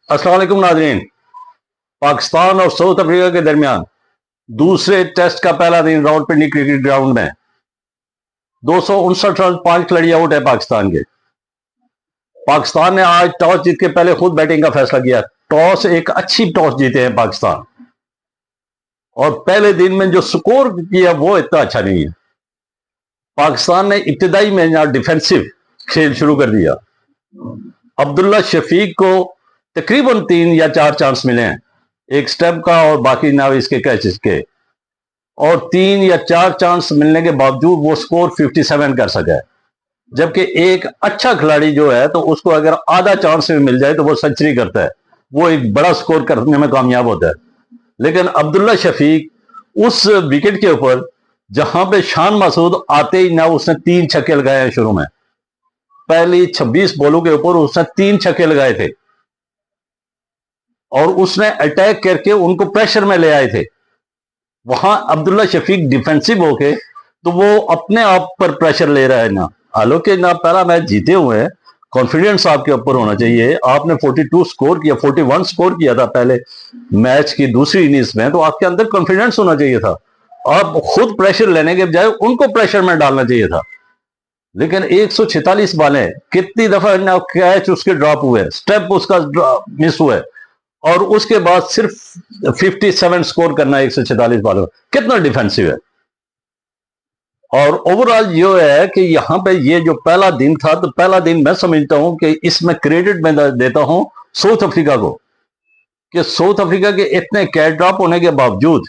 अस्सलाम वालेकुम नाज़रीन। पाकिस्तान और साउथ अफ्रीका के दरमियान दूसरे टेस्ट का पहला दिन रावलपिंडी क्रिकेट ग्राउंड में 259 रन 5 खिलाड़ी आउट है पाकिस्तान के। पाकिस्तान ने आज टॉस जीत के पहले खुद बैटिंग का फैसला किया। एक अच्छी टॉस जीते हैं पाकिस्तान, और पहले दिन में जो स्कोर किया वो इतना अच्छा नहीं है। पाकिस्तान ने इब्तिदाई में डिफेंसिव खेल शुरू कर दिया। अब्दुल्ला शफीक को तकरीबन 3 या 4 चांस मिले हैं, एक स्टेप का और बाकी ना इसके कैचेस के, और 3 या 4 चांस मिलने के बावजूद वो स्कोर 57 कर सका है। जबकि एक अच्छा खिलाड़ी जो है तो उसको अगर आधा चांस में मिल जाए तो वो सेंचुरी करता है, वो एक बड़ा स्कोर करने में कामयाब होता है। लेकिन अब्दुल्ला शफीक उस विकेट के ऊपर जहां पे शान मसूद आते ही ना उसने 3 छक्के लगाए हैं। शुरू में पहली 26 बॉलों के ऊपर उसने 3 छक्के लगाए थे, और उसने अटैक करके उनको प्रेशर में ले आए थे। वहां अब्दुल्ला शफीक डिफेंसिव होके तो वो अपने आप पर प्रेशर ले रहा है ना। हालांकि ना पहला मैच जीते हुए हैं, कॉन्फिडेंस आपके ऊपर होना चाहिए। आपने 42 स्कोर किया, 41 स्कोर किया था पहले मैच की दूसरी इनिंग्स में, तो आपके अंदर कॉन्फिडेंस होना चाहिए था। आप खुद प्रेशर लेने के बजाय उनको प्रेशर में डालना चाहिए था। लेकिन 146 बालें, कितनी दफा कैच उसके ड्रॉप हुए, स्टेप उसका मिस हुए, और उसके बाद सिर्फ 57 स्कोर करना 146 बालों, कितना डिफेंसिव है। और ओवरऑल ये है कि यहां पे ये जो पहला दिन था, तो पहला दिन मैं समझता हूं कि इसमें क्रेडिट मैं देता हूं साउथ अफ्रीका को, कि साउथ अफ्रीका के इतने कैच ड्रॉप होने के बावजूद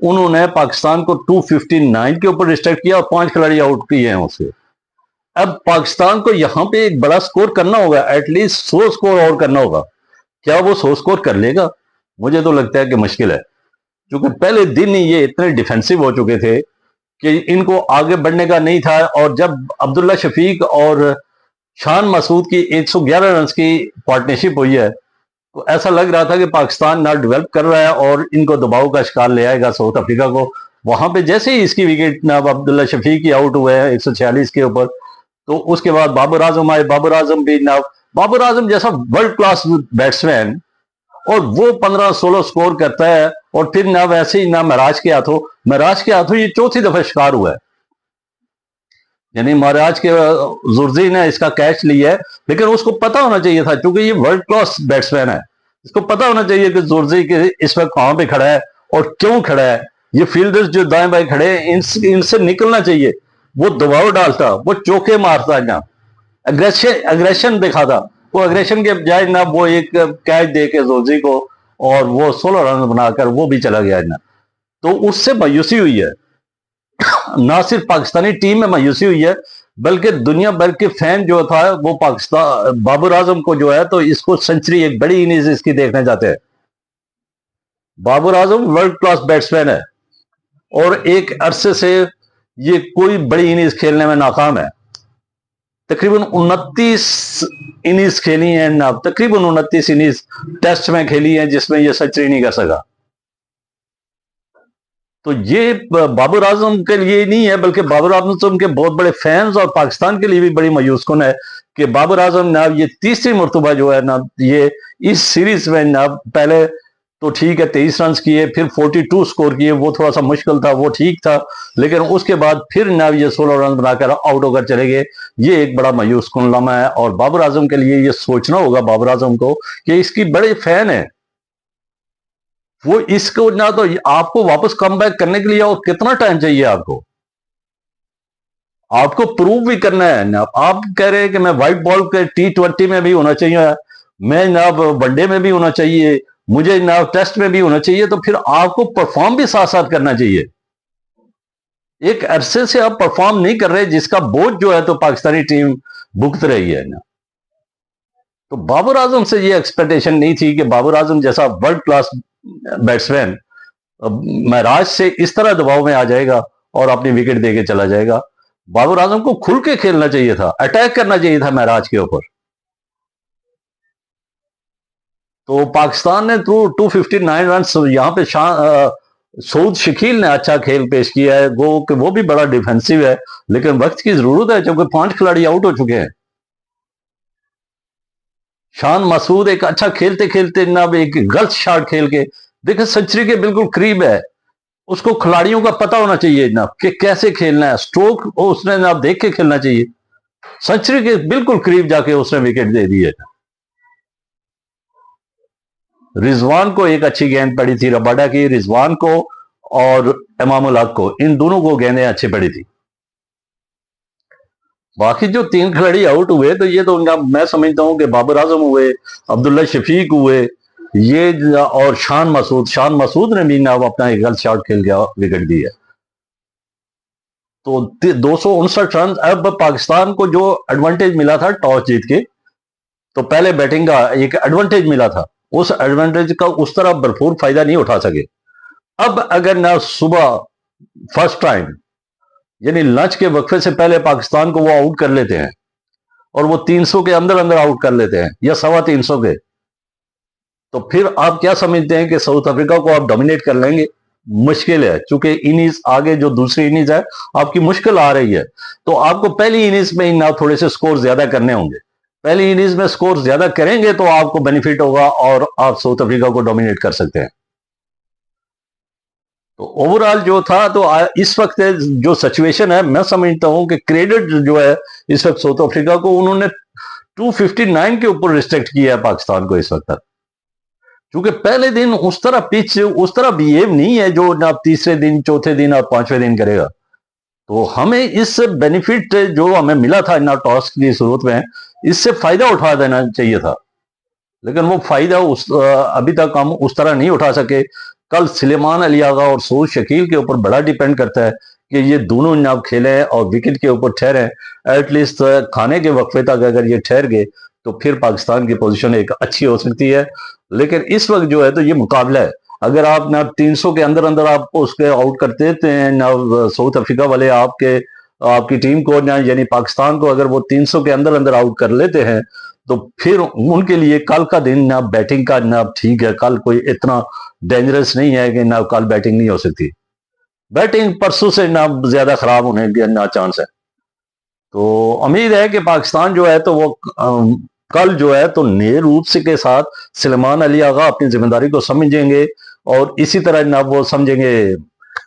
उन्होंने पाकिस्तान को 259 के ऊपर रिस्ट्रिक्ट किया और 5 खिलाड़ी आउट किए हैं उसके। अब पाकिस्तान को यहां पे एक बड़ा स्कोर करना होगा, एटलीस्ट 100 स्कोर और करना होगा। क्या वो 100 स्कोर कर लेगा? मुझे तो लगता है कि मुश्किल है, क्योंकि पहले दिन ही ये इतने डिफेंसिव हो चुके थे कि इनको आगे बढ़ने का नहीं था। और जब अब्दुल्ला शफीक और शान मसूद की 111 रन की पार्टनरशिप हुई है, तो ऐसा लग रहा था कि पाकिस्तान ना डेवलप कर रहा है और इनको दबाव का शिकार ले आएगा साउथ अफ्रीका को। वहां पे जैसे ही इसकी विकेट ना अब्दुल्ला शफीक ही आउट हुए हैं 146 के ऊपर, तो उसके बाद बाबर आजम आए। बाबर आजम भी ना, बाबर आजम जैसा वर्ल्ड क्लास बैट्समैन, और वो 15-16 स्कोर करता है, और फिर ना वैसे ही ना महराज के हाथों ये चौथी दफा शिकार हुआ है। यानी महराज के जुर्जी ने इसका कैच लिया है, लेकिन उसको पता होना चाहिए था, क्योंकि ये वर्ल्ड क्लास बैट्समैन है, इसको पता होना चाहिए कि जुर्जी के इस वक्त कहां पे खड़ा है और क्यों खड़ा है। ये फील्डर्स जो दाएं बाएं खड़े हैं, इनसे निकलना चाहिए। वो दबाव डालता, वो चौके मारता, ना अग्रेशन दिखाता। वो अग्रेशन के बजाय ना वो एक कैच दे के जोजी को, और वो 16 रन बनाकर वो भी चला गया ना। तो उससे मायूसी हुई है, ना सिर्फ पाकिस्तानी टीम में मायूसी हुई है, बल्कि दुनिया भर के फैन जो था वो पाकिस्तान बाबर आजम को जो है तो इसको सेंचुरी, एक बड़ी इनिंग्स इसकी देखने जाते हैं। Babar Azam world class batsman है, और एक अरसे से ये कोई बड़ी इनिंग्स खेलने में नाकाम है। तकरीबन 29 इनिंग्स खेली हैं ना, तकरीबन 29 इनिंग्स टेस्ट में खेली हैं जिसमें ये सेंचुरी नहीं कर सका। तो ये बाबर आजम के लिए नहीं है, बल्कि बाबर आजम के बहुत बड़े फैंस और पाकिस्तान के लिए भी बड़ी मायूस कुन है कि बाबर आजम ना ये तीसरी मरतबा जो है ना ये इस सीरीज में ना, पहले तो ठीक है 23 रन किए, फिर 42 स्कोर किए, वो थोड़ा सा मुश्किल था, वो ठीक था, लेकिन उसके बाद फिर ना ये 16 रन बनाकर आउट होकर चले गए। ये एक बड़ा मायूस कुन लम्हा है, और बाबर आजम के लिए ये सोचना होगा बाबर आजम को कि इसकी बड़े फैन है वो, इसको ना तो आपको वापस कम बैक करने के लिए और कितना टाइम चाहिए आपको, आपको प्रूव भी करना है ना। आप कह रहे हैं कि मैं व्हाइट बॉल के T20 में भी होना चाहिए, मैं ना वनडे में भी होना चाहिए, मुझे ना टेस्ट में भी होना चाहिए, तो फिर आपको परफॉर्म भी साथ साथ करना चाहिए। एक अरसे से आप परफॉर्म नहीं कर रहे, जिसका बोझ जो है तो पाकिस्तानी टीम भुगत रही है ना। तो बाबर आजम से ये एक्सपेक्टेशन नहीं थी कि बाबर आजम जैसा वर्ल्ड क्लास बैट्समैन महराज से इस तरह दबाव में आ जाएगा और अपनी विकेट देके चला जाएगा। बाबर आजम को खुल के खेलना चाहिए था, अटैक करना चाहिए था महराज के ऊपर। तो पाकिस्तान ने 259 रन, यहां पे सऊद शकील ने अच्छा खेल पेश किया है, वो भी बड़ा डिफेंसिव है, लेकिन वक्त की जरूरत है क्योंकि 5 खिलाड़ी आउट हो चुके हैं। शान मसूद एक अच्छा खेलते खेलते जनाब एक गलत शॉट खेल के देखिए सेंचुरी के बिल्कुल करीब है। उसको खिलाड़ियों का पता होना चाहिए जनाब कि कैसे खेलना है, स्ट्रोक उसने जनाब देख के खेलना चाहिए। सेंचुरी के बिल्कुल करीब जाके उसने विकेट दे दी है। रिजवान को एक अच्छी गेंद पड़ी थी रबाडा की, रिजवान को और इमामुल हक को, इन दोनों को गेंदें अच्छी पड़ी थी। बाकी जो 3 खिलाड़ी आउट हुए तो ये तो मैं समझता हूं कि बाबर आजम हुए, अब्दुल्ला शफीक हुए, ये और शान मसूद ने भी ना अपना एक गलत शॉट खेल गया विकेट दिया। तो 259 रन। अब पाकिस्तान को जो एडवांटेज मिला था टॉस जीत के, तो पहले बैटिंग का एक एडवांटेज मिला था, उस एडवांटेज का उस तरह भरपूर फायदा नहीं उठा सके। अब अगर ना सुबह फर्स्ट टाइम यानी लंच के वक्फे से पहले पाकिस्तान को वो आउट कर लेते हैं और वो 300 के अंदर अंदर आउट कर लेते हैं या 325 के, तो फिर आप क्या समझते हैं कि साउथ अफ्रीका को आप डोमिनेट कर लेंगे? मुश्किल है, क्योंकि इनिंग्स आगे जो दूसरी इनिंग्स है आपकी मुश्किल आ रही है। तो आपको पहली इनिंग्स में ना थोड़े से स्कोर ज्यादा करने होंगे। पहली इनिंग्स में स्कोर ज्यादा करेंगे तो आपको बेनिफिट होगा और आप साउथ अफ्रीका को डोमिनेट कर सकते हैं। तो ओवरऑल जो था तो इस वक्त जो सिचुएशन है, मैं समझता हूं कि क्रेडिट जो है इस वक्त साउथ अफ्रीका को, उन्होंने 259 के ऊपर रिस्ट्रिक्ट किया है पाकिस्तान को इस वक्त, क्योंकि पहले दिन उस तरह पिच उस तरह बिहेव नहीं है जो ना तीसरे दिन, चौथे दिन और पांचवें दिन करेगा। तो हमें इस बेनिफिट जो हमें मिला था ना टॉस की सूरत में, इससे फायदा उठा देना चाहिए था, लेकिन वो फायदा अभी तक हम उस तरह नहीं उठा सके। कल सुलेमान अली आगा और सूरज शकील के ऊपर बड़ा डिपेंड करता है कि ये दोनों जनाब खेलें और विकेट के ऊपर ठहरे। एटलीस्ट खाने के वक्फे तक अगर ये ठहर गए तो फिर पाकिस्तान की पोजीशन एक अच्छी हो सकती है। लेकिन इस वक्त जो है तो ये मुकाबला है। अगर आप ना 300 के अंदर अंदर आप उसके आउट कर देते हैं ना साउथ अफ्रीका वाले आपकी टीम को ना, यानी पाकिस्तान को अगर वो 300 के अंदर अंदर आउट कर लेते हैं, तो फिर उनके लिए कल का दिन ना बैटिंग का ना ठीक है, कल कोई इतना डेंजरस नहीं है कि ना कल बैटिंग नहीं हो सकती। बैटिंग परसों से ना ज्यादा खराब होने के ना चांस है। तो उम्मीद है कि पाकिस्तान जो है तो वो कल जो है तो नए रूप से के साथ सुलेमान अली आगा अपनी जिम्मेदारी को समझेंगे और इसी तरह ना वो समझेंगे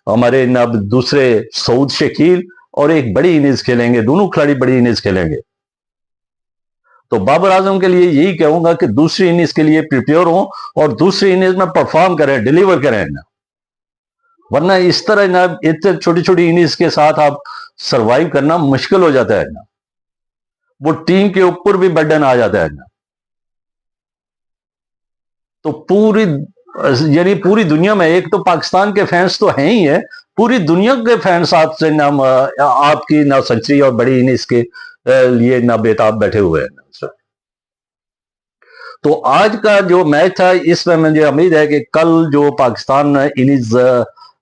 हमारे ना दूसरे सऊद शकील, और एक बड़ी इनिंग्स खेलेंगे, दोनों खिलाड़ी बड़ी इनिंग्स खेलेंगे। तो बाबर आजम के लिए यही कहूंगा कि दूसरी इनिंग्स के लिए प्रिपेयर हो और दूसरी इनिंग्स में परफॉर्म करें, डिलीवर करें ना, वरना इस तरह ना इतने छोटी छोटी इनिंग्स के साथ आप सरवाइव करना मुश्किल हो जाता है ना, वो टीम के ऊपर भी बर्डन आ जाता है ना। तो यानी पूरी दुनिया में, एक तो पाकिस्तान के फैंस तो हैं ही है, पूरी दुनिया के फैंस आपसे ना आपकी ना सेंचुरी और बड़ी इनिंग्स के लिए ना बेताब बैठे हुए हैं। तो आज का जो मैच था इसमें मुझे उम्मीद है कि कल जो पाकिस्तान इनिंग्स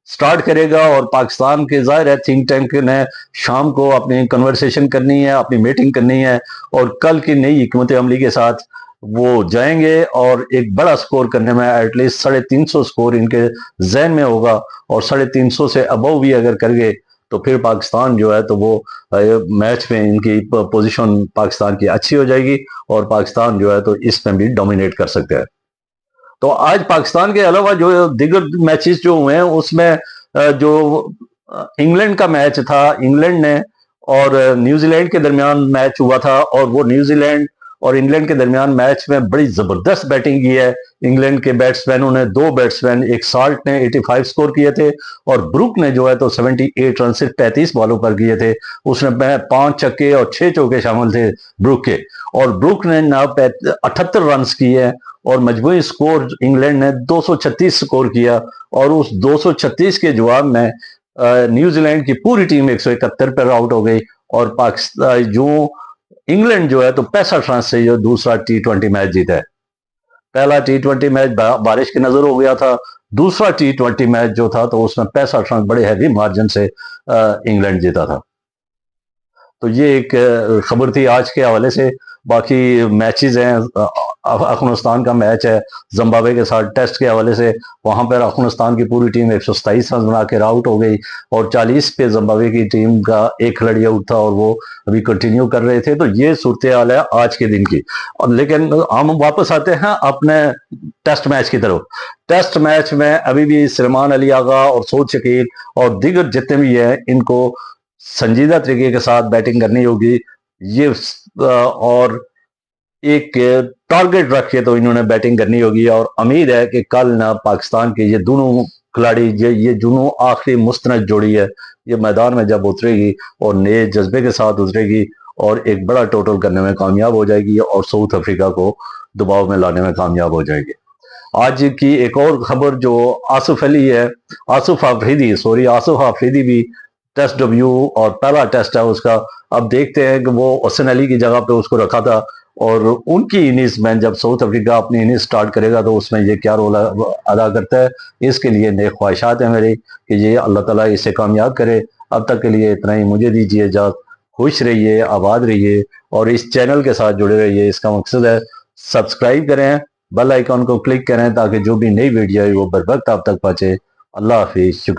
स्टार्ट करेगा और पाकिस्तान के जाहिर है थिंक टैंक ने शाम को अपनी कन्वर्सेशन करनी है, अपनी मीटिंग करनी है और कल की नई हिकमत अमली के साथ वो जाएंगे और एक बड़ा स्कोर करने में एटलीस्ट 350 स्कोर इनके जहन में होगा, और 350 से अबव भी अगर कर गए तो फिर पाकिस्तान जो है तो वो मैच में इनकी पोजीशन पाकिस्तान की अच्छी हो जाएगी और पाकिस्तान जो है तो इसमें भी डोमिनेट कर सकते हैं। तो आज पाकिस्तान के अलावा जो दिगर मैचेस जो हुए हैं उसमें जो इंग्लैंड का मैच था, इंग्लैंड ने और न्यूजीलैंड के दरमियान मैच हुआ था, और वो न्यूजीलैंड और इंग्लैंड के दरमियान मैच में बड़ी जबरदस्त बैटिंग की है इंग्लैंड के बैट्समैनों ने। 2 बैट्समैन, एक साल्ट ने 85 स्कोर किए थे और ब्रुक ने जो है तो 78 रन सिर्फ 35 बॉलों पर किए थे। उसने 5 छक्के और 6 चौके शामिल थे ब्रुक के, और ब्रुक ने ना 78 रन किए और मजमूई स्कोर इंग्लैंड ने 236 स्कोर किया, और उस 236 के जवाब में न्यूजीलैंड की पूरी टीम 171 पर आउट हो गई और पाकिस्तान जो इंग्लैंड जो है तो 65 रन से जो दूसरा T20 मैच जीता है। पहला T20 मैच बारिश की नजर हो गया था, दूसरा T20 मैच जो था तो उसमें 65 रन बड़े हैवी मार्जिन से इंग्लैंड जीता था। तो ये एक खबर थी आज के हवाले से। बाकी मैचेस हैं अफगानिस्तान का मैच है जिम्बाब्वे के साथ टेस्ट के हवाले से, वहां पर अफगानिस्तान की पूरी टीम 127 रन बना के आउट हो गई और 40 पे जिम्बाब्वे की टीम का एक खिलाड़ी आउट था और वो अभी कंटिन्यू कर रहे थे। तो ये सूरत हाल है आज के दिन की। और लेकिन हम वापस आते हैं अपने टेस्ट मैच की तरफ। टेस्ट मैच में अभी भी सलमान अली आगा और सऊद शकील और दीगर जितने भी हैं, इनको संजीदा तरीके के साथ बैटिंग करनी होगी। ये और एक टारगेट रख के तो इन्होंने बैटिंग करनी होगी और उम्मीद है कि कल ना पाकिस्तान के ये दोनों खिलाड़ी, ये दोनों आखिरी मुस्तनद जोड़ी है, ये मैदान में जब उतरेगी और नए जज्बे के साथ उतरेगी और एक बड़ा टोटल करने में कामयाब हो जाएगी और साउथ अफ्रीका को दबाव में लाने में कामयाब हो जाएगी। आज की एक और खबर जो आसिफ अली है, आसिफ आफरीदी भी टेस्ट डेब्यू और पहला टेस्ट है उसका। अब देखते हैं कि वो हसन अली की जगह पे उसको रखा था और उनकी इनिंग्स में जब साउथ अफ्रीका अपनी इनिंग्स स्टार्ट करेगा तो उसमें ये क्या रोल अदा करता है, इसके लिए नेक ख्वाहिशात है मेरी कि ये अल्लाह ताला इसे कामयाब करे। अब तक के लिए इतना ही, मुझे दीजिए इजाज़त। खुश रहिए, आबाद रहिए और इस चैनल के साथ जुड़े रहिए। इसका मकसद है सब्सक्राइब करें, बेल आइकॉन को क्लिक करें ताकि जो भी नई वीडियो है वो बर वक्त आप तक पहुंचे। अल्लाह हाफिज, शुक्रिया।